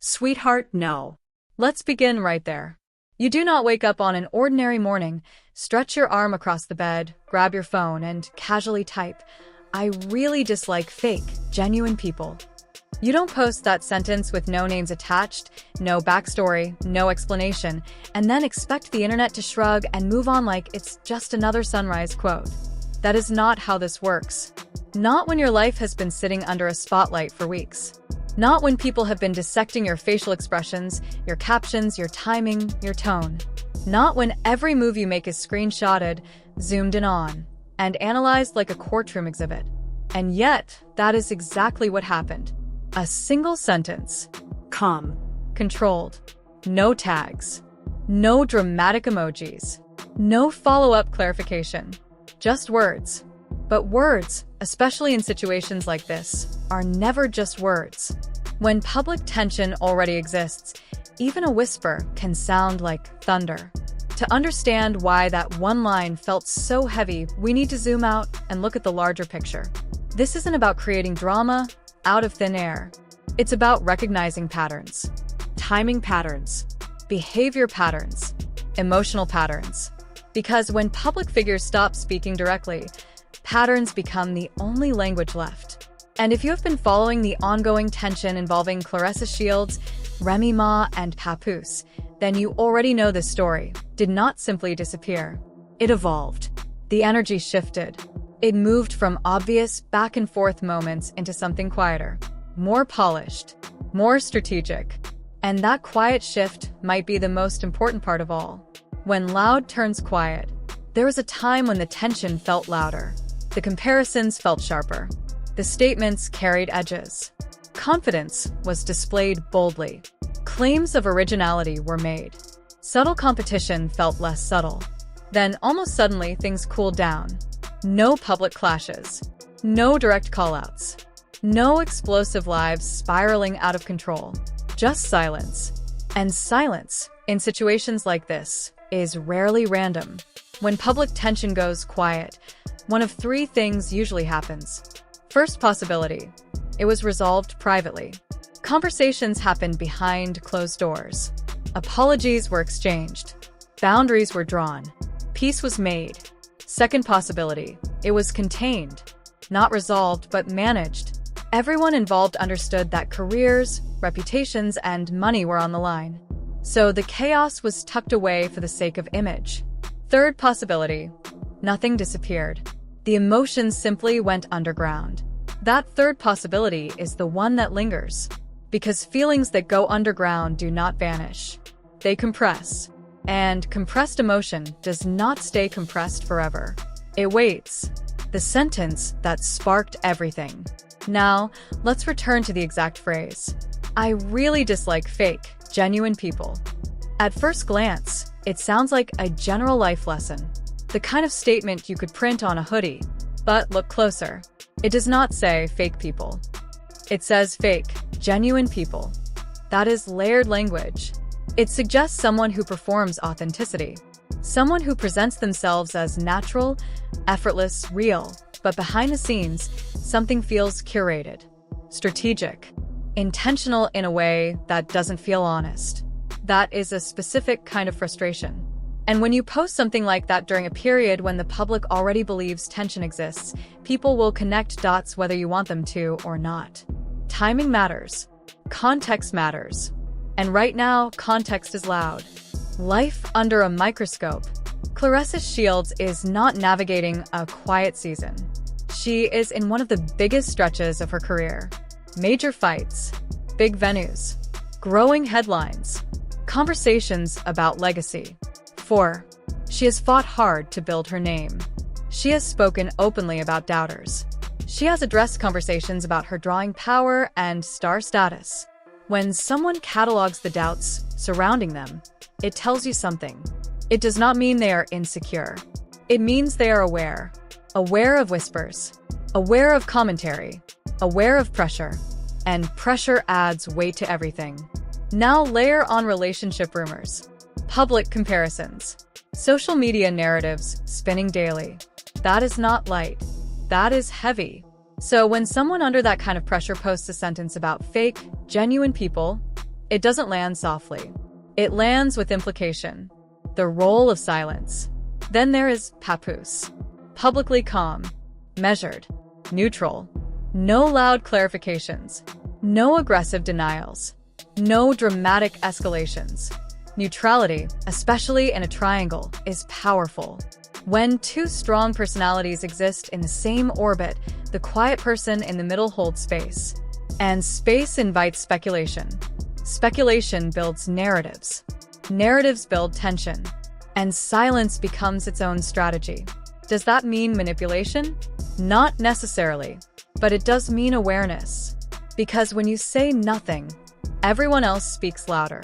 Sweetheart, no. Let's begin right there. You do not wake up on an ordinary morning, stretch your arm across the bed, grab your phone, and casually type, "I really dislike fake, genuine people." You don't post that sentence with no names attached, no backstory, no explanation, and then expect the internet to shrug and move on like it's just another sunrise quote. That is not how this works. Not when your life has been sitting under a spotlight for weeks. Not when people have been dissecting your facial expressions, your captions, your timing, your tone. Not when every move you make is screenshotted, zoomed in on, and analyzed like a courtroom exhibit. And yet, that is exactly what happened. A single sentence. Calm. Controlled. No tags. No dramatic emojis. No follow-up clarification. Just words. But words, especially in situations like this, are never just words. When public tension already exists, even a whisper can sound like thunder. To understand why that one line felt so heavy, we need to zoom out and look at the larger picture. This isn't about creating drama out of thin air. It's about recognizing patterns. Timing patterns. Behavior patterns. Emotional patterns. Because when public figures stop speaking directly, patterns become the only language left. And if you have been following the ongoing tension involving Claressa Shields, Remy Ma, and Papoose, then you already know this story did not simply disappear. It evolved. The energy shifted. It moved from obvious back-and-forth moments into something quieter, more polished, more strategic. And that quiet shift might be the most important part of all. When loud turns quiet, there was a time when the tension felt louder. The comparisons felt sharper. The statements carried edges. Confidence was displayed boldly. Claims of originality were made. Subtle competition felt less subtle. Then, almost suddenly, things cooled down. No public clashes. No direct callouts. No explosive lives spiraling out of control. Just silence. And silence, in situations like this, is rarely random. When public tension goes quiet, one of three things usually happens. First possibility, it was resolved privately. Conversations happened behind closed doors. Apologies were exchanged. Boundaries were drawn. Peace was made. Second possibility, it was contained. Not resolved, but managed. Everyone involved understood that careers, reputations, and money were on the line. So the chaos was tucked away for the sake of image. Third possibility, nothing disappeared. The emotions simply went underground. That third possibility is the one that lingers. Because feelings that go underground do not vanish. They compress. And compressed emotion does not stay compressed forever. It waits. The sentence that sparked everything. Now, let's return to the exact phrase. I really dislike fake, genuine people. At first glance, it sounds like a general life lesson. The kind of statement you could print on a hoodie. But look closer. It does not say fake people. It says fake, genuine people. That is layered language. It suggests someone who performs authenticity. Someone who presents themselves as natural, effortless, real. But behind the scenes, something feels curated, strategic, intentional in a way that doesn't feel honest. That is a specific kind of frustration. And when you post something like that during a period when the public already believes tension exists, people will connect dots whether you want them to or not. Timing matters. Context matters. And right now, context is loud. Life under a microscope. Claressa Shields is not navigating a quiet season. She is in one of the biggest stretches of her career. Major fights, big venues, growing headlines, conversations about legacy. 4. She has fought hard to build her name. She has spoken openly about doubters. She has addressed conversations about her drawing power and star status. When someone catalogs the doubts surrounding them, it tells you something. It does not mean they are insecure. It means they are aware. Aware of whispers. Aware of commentary. Aware of pressure. And pressure adds weight to everything. Now layer on relationship rumors. Public comparisons. Social media narratives spinning daily. That is not light. That is heavy. So when someone under that kind of pressure posts a sentence about fake, genuine people, It doesn't land softly. It lands with implication. The role of silence. Then there is Papoose. Publicly calm, measured, neutral. No loud clarifications. No aggressive denials. No dramatic escalations. Neutrality, especially in a triangle, is powerful. When two strong personalities exist in the same orbit, the quiet person in the middle holds space. And space invites speculation. Speculation builds narratives. Narratives build tension. And silence becomes its own strategy. Does that mean manipulation? Not necessarily, but it does mean awareness. Because when you say nothing, everyone else speaks louder.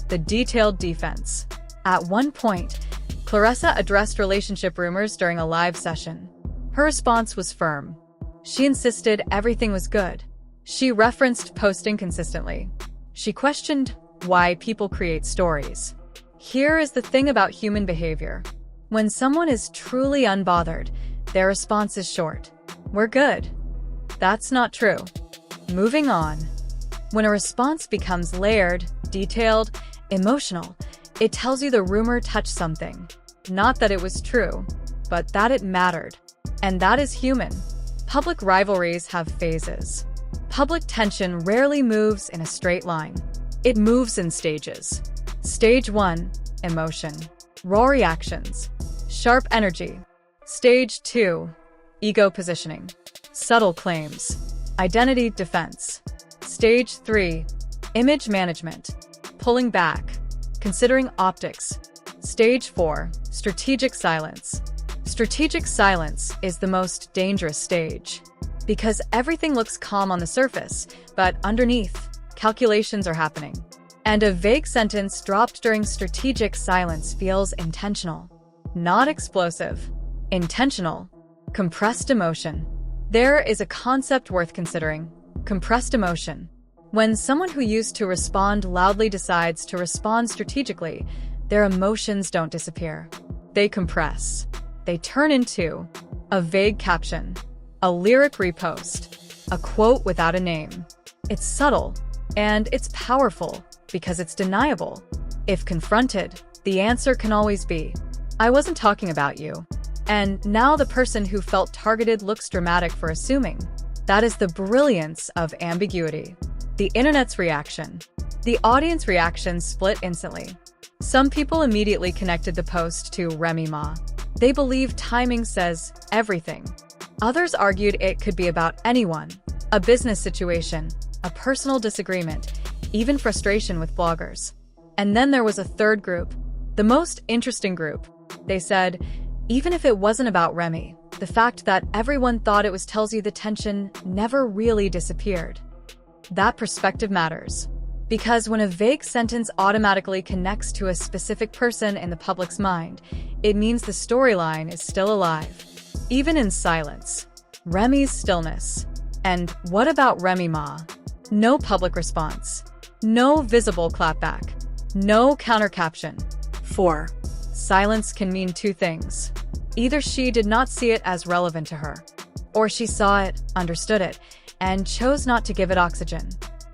The detailed defense. At one point, Claressa addressed relationship rumors during a live session. Her response was firm. She insisted everything was good. She referenced posting consistently. She questioned why people create stories. Here is the thing about human behavior. When someone is truly unbothered, their response is short. We're good. That's not true. Moving on. When a response becomes layered, detailed, emotional, it tells you the rumor touched something. Not that it was true, but that it mattered. And that is human. Public rivalries have phases. Public tension rarely moves in a straight line. It moves in stages. Stage 1, emotion. Raw reactions. Sharp energy. Stage 2, ego positioning. Subtle claims. Identity defense. Stage 3, image management. Pulling back. Considering optics. Stage 4, strategic silence. Strategic silence is the most dangerous stage. Because everything looks calm on the surface, but underneath, calculations are happening. And a vague sentence dropped during strategic silence feels intentional. Not explosive. Intentional. Compressed emotion. There is a concept worth considering. Compressed emotion. When someone who used to respond loudly decides to respond strategically, their emotions don't disappear. They compress. They turn into a vague caption, a lyric repost, a quote without a name. It's subtle, and it's powerful because it's deniable. If confronted, the answer can always be, I wasn't talking about you. And now the person who felt targeted looks dramatic for assuming. That is the brilliance of ambiguity. The internet's reaction. The audience reaction split instantly. Some people immediately connected the post to Remy Ma. They believe timing says everything. Others argued it could be about anyone, a business situation, a personal disagreement, even frustration with bloggers. And then there was a third group, the most interesting group. They said, even if it wasn't about Remy, the fact that everyone thought it was tells you the tension never really disappeared. That perspective matters. Because when a vague sentence automatically connects to a specific person in the public's mind, it means the storyline is still alive. Even in silence. Remy's stillness. And what about Remy Ma? No public response. No visible clapback. No counter caption. 4. Silence can mean two things. Either she did not see it as relevant to her, or she saw it, understood it, and chose not to give it oxygen.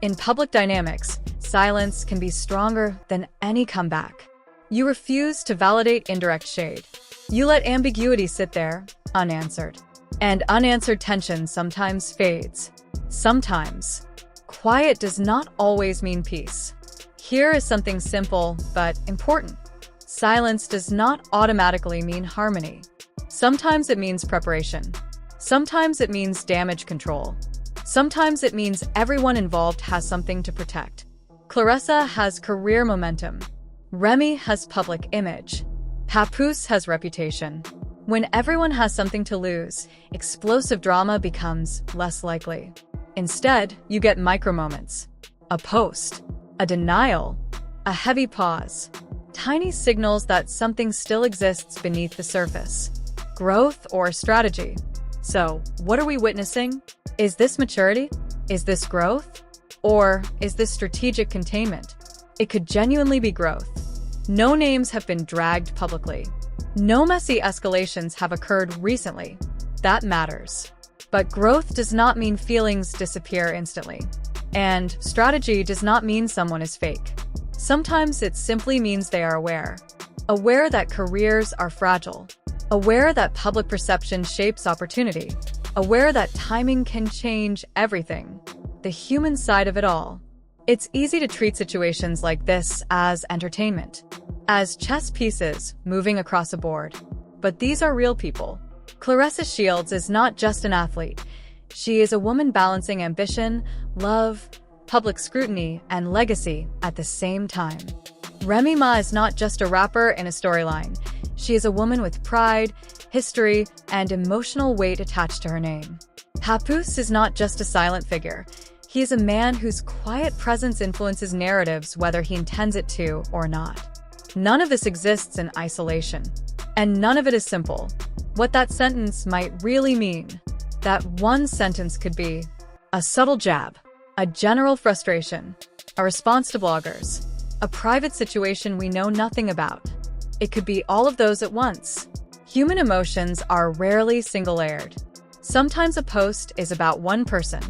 In public dynamics, silence can be stronger than any comeback. You refuse to validate indirect shade. You let ambiguity sit there, unanswered. And unanswered tension sometimes fades. Sometimes. Quiet does not always mean peace. Here is something simple but important. Silence does not automatically mean harmony. Sometimes it means preparation. Sometimes it means damage control. Sometimes it means everyone involved has something to protect. Claressa has career momentum. Remy has public image. Papoose has reputation. When everyone has something to lose, explosive drama becomes less likely. Instead, you get micro-moments. A post. A denial. A heavy pause. Tiny signals that something still exists beneath the surface. Growth or strategy. So, what are we witnessing? Is this maturity? Is this growth? Or is this strategic containment? It could genuinely be growth. No names have been dragged publicly. No messy escalations have occurred recently. That matters. But growth does not mean feelings disappear instantly. And strategy does not mean someone is fake. Sometimes it simply means they are aware. Aware that careers are fragile. Aware that public perception shapes opportunity. Aware that timing can change everything. The human side of it all. It's easy to treat situations like this as entertainment, as chess pieces moving across a board. But these are real people. Claressa Shields is not just an athlete. She is a woman balancing ambition, love, public scrutiny, and legacy at the same time. Remy Ma is not just a rapper in a storyline. She is a woman with pride, history, and emotional weight attached to her name. Papoose is not just a silent figure. He is a man whose quiet presence influences narratives whether he intends it to or not. None of this exists in isolation. And none of it is simple. What that sentence might really mean. That one sentence could be a subtle jab, a general frustration, a response to bloggers, a private situation we know nothing about. It could be all of those at once. Human emotions are rarely single-layered. Sometimes a post is about one person.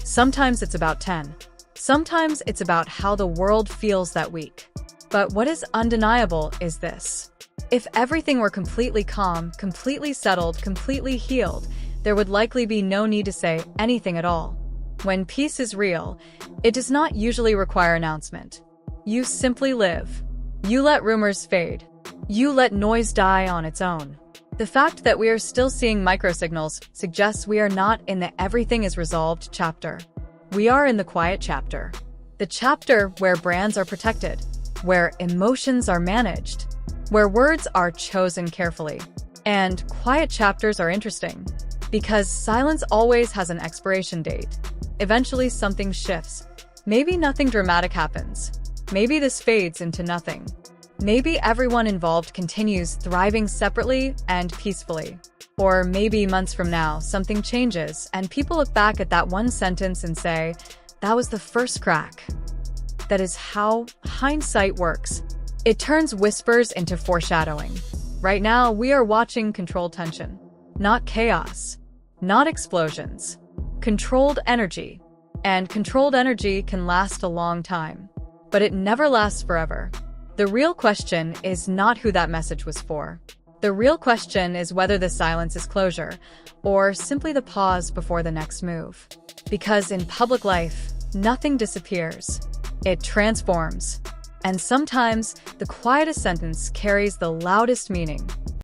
Sometimes it's about 10. Sometimes it's about how the world feels that week. But what is undeniable is this. If everything were completely calm, completely settled, completely healed, there would likely be no need to say anything at all. When peace is real, it does not usually require announcement. You simply live. You let rumors fade. You let noise die on its own. The fact that we are still seeing microsignals suggests we are not in the everything is resolved chapter. We are in the quiet chapter. The chapter where brands are protected, where emotions are managed, where words are chosen carefully. And quiet chapters are interesting, because silence always has an expiration date. Eventually something shifts. Maybe nothing dramatic happens. Maybe this fades into nothing. Maybe everyone involved continues thriving separately and peacefully. Or maybe months from now, something changes and people look back at that one sentence and say, that was the first crack. That is how hindsight works. It turns whispers into foreshadowing. Right now, we are watching controlled tension. Not chaos. Not explosions. Controlled energy. And controlled energy can last a long time. But it never lasts forever. The real question is not who that message was for. The real question is whether the silence is closure, or simply the pause before the next move. Because in public life, nothing disappears. It transforms. And sometimes, the quietest sentence carries the loudest meaning.